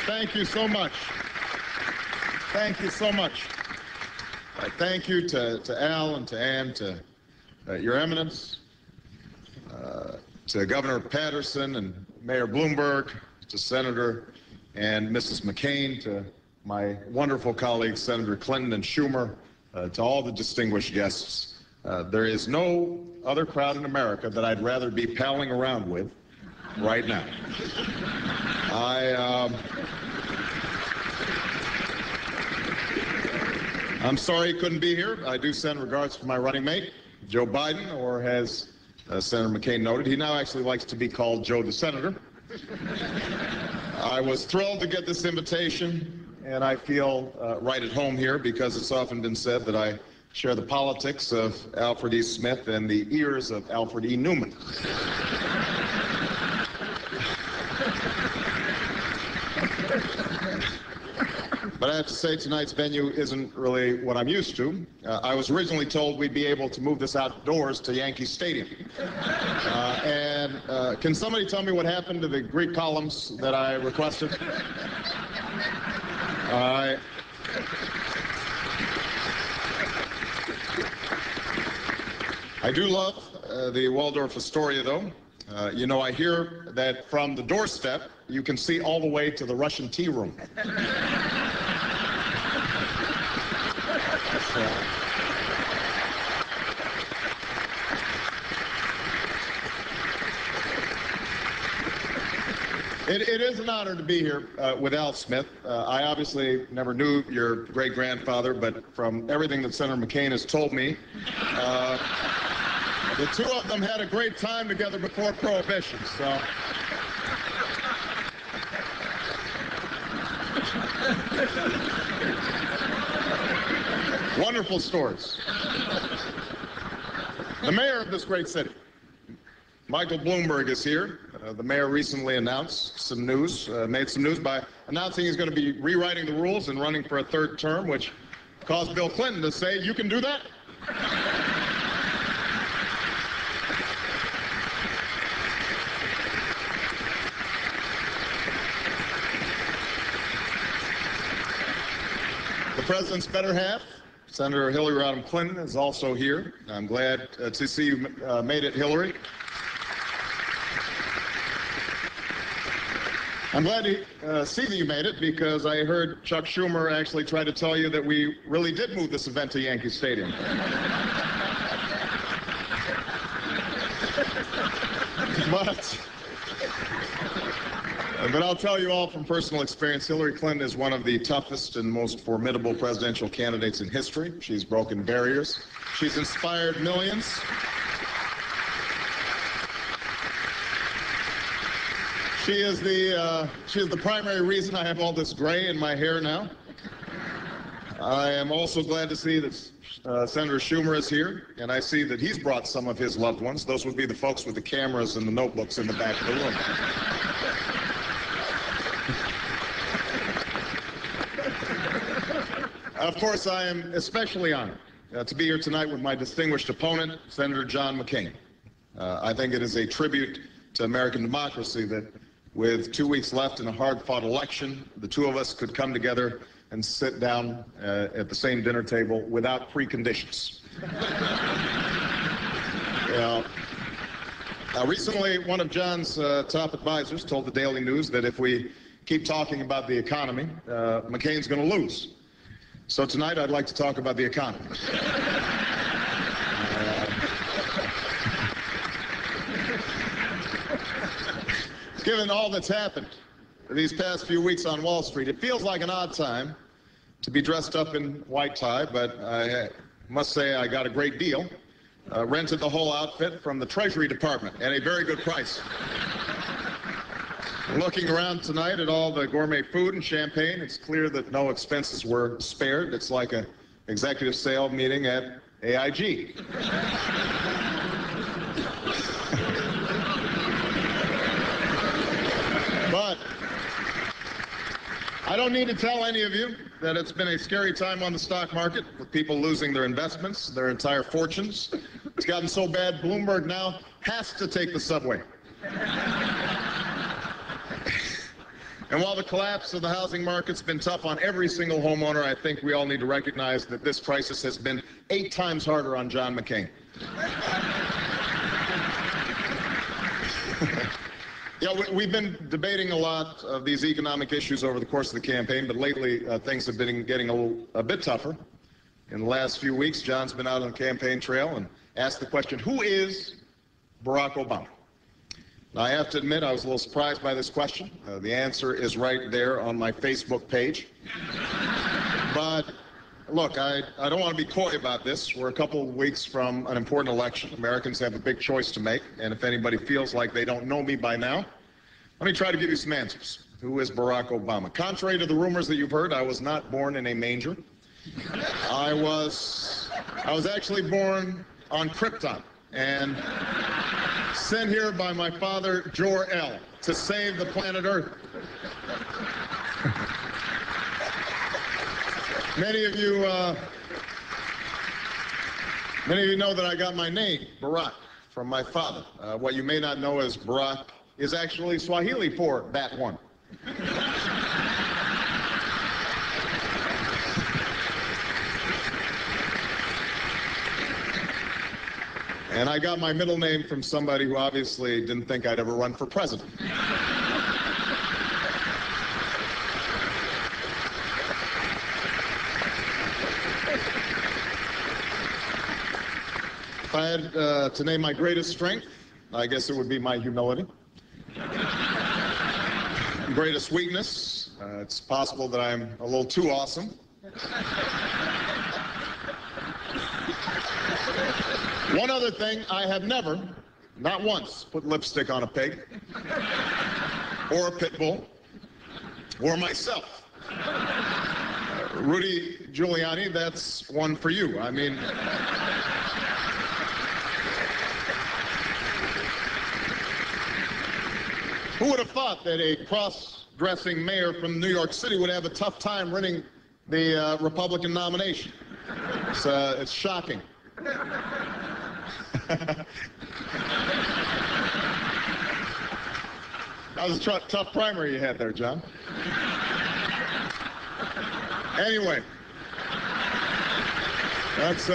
Thank you so much. Thank you so much. Thank you to Al and to Ann, to Your Eminence, to Governor Patterson and Mayor Bloomberg, to Senator and Mrs. McCain, to my wonderful colleagues, Senator Clinton and Schumer, to all the distinguished guests. There is no other crowd in America that I'd rather be palling around with right now. I'm sorry he couldn't be here. I do send regards to my running mate, Joe Biden, or as Senator McCain noted, he now actually likes to be called Joe the Senator. I was thrilled to get this invitation, and I feel right at home here because it's often been said that I share the politics of Alfred E. Smith and the ears of Alfred E. Newman. But I have to say, tonight's venue isn't really what I'm used to. I was originally told we'd be able to move this outdoors to Yankee Stadium. Can somebody tell me what happened to the Greek columns that I requested? I do love the Waldorf Astoria, though. You know, I hear that from the doorstep, you can see all the way to the Russian tea room. It is an honor to be here with Al Smith. I obviously never knew your great-grandfather, but from everything that Senator McCain has told me, the two of them had a great time together before Prohibition, so. Wonderful stories. The mayor of this great city, Michael Bloomberg, is here. The mayor recently announced some news, made some news by announcing he's going to be rewriting the rules and running for a third term, which caused Bill Clinton to say, "You can do that?" The president's better half, Senator Hillary Rodham Clinton, is also here. I'm glad to see you made it, Hillary. I'm glad to see that you made it because I heard Chuck Schumer actually try to tell you that we really did move this event to Yankee Stadium. But I'll tell you all from personal experience, Hillary Clinton is one of the toughest and most formidable presidential candidates in history. She's broken barriers. She's inspired millions. She is the primary reason I have all this gray in my hair now. I am also glad to see that Senator Schumer is here, and I see that he's brought some of his loved ones. Those would be the folks with the cameras and the notebooks in the back of the room. Of course, I am especially honored to be here tonight with my distinguished opponent, Senator John McCain. I think it is a tribute to American democracy that with 2 weeks left in a hard-fought election, the two of us could come together and sit down at the same dinner table without preconditions. Recently, one of John's top advisors told the Daily News that if we keep talking about the economy, McCain's going to lose. So tonight, I'd like to talk about the economy. Given all that's happened these past few weeks on Wall Street, it feels like an odd time to be dressed up in white tie, but I must say I got a great deal. Rented the whole outfit from the Treasury Department at a very good price. Looking around tonight at all the gourmet food and champagne, it's clear that no expenses were spared. It's like an executive sale meeting at AIG. But I don't need to tell any of you that it's been a scary time on the stock market with people losing their investments, their entire fortunes. It's gotten so bad, Bloomberg now has to take the subway. And while the collapse of the housing market's been tough on every single homeowner, I think we all need to recognize that this crisis has been 8 times harder on John McCain. Yeah, we've been debating a lot of these economic issues over the course of the campaign, but lately things have been getting a bit tougher. In the last few weeks, John's been out on the campaign trail and asked the question, who is Barack Obama? Now, I have to admit I was a little surprised by this question. The answer is right there on my Facebook page. But look, I don't want to be coy about this. We're a couple of weeks from an important election. Americans have a big choice to make, and if anybody feels like they don't know me by now, let me try to give you some answers. Who is Barack Obama? Contrary to the rumors that you've heard, I was not born in a manger. I was actually born on Krypton and sent here by my father, Jor-El, to save the planet Earth. Many of you know that I got my name, Barack, from my father. What you may not know is Barack is actually Swahili for that one. And I got my middle name from somebody who obviously didn't think I'd ever run for president. If I had to name my greatest strength, I guess it would be my humility. Greatest weakness, it's possible that I'm a little too awesome. One other thing, I have never, not once, put lipstick on a pig, or a pit bull, or myself. Rudy Giuliani, that's one for you. I mean, who would have thought that a cross-dressing mayor from New York City would have a tough time winning the Republican nomination? It's shocking. That was a tough primary you had there, John. Anyway, that's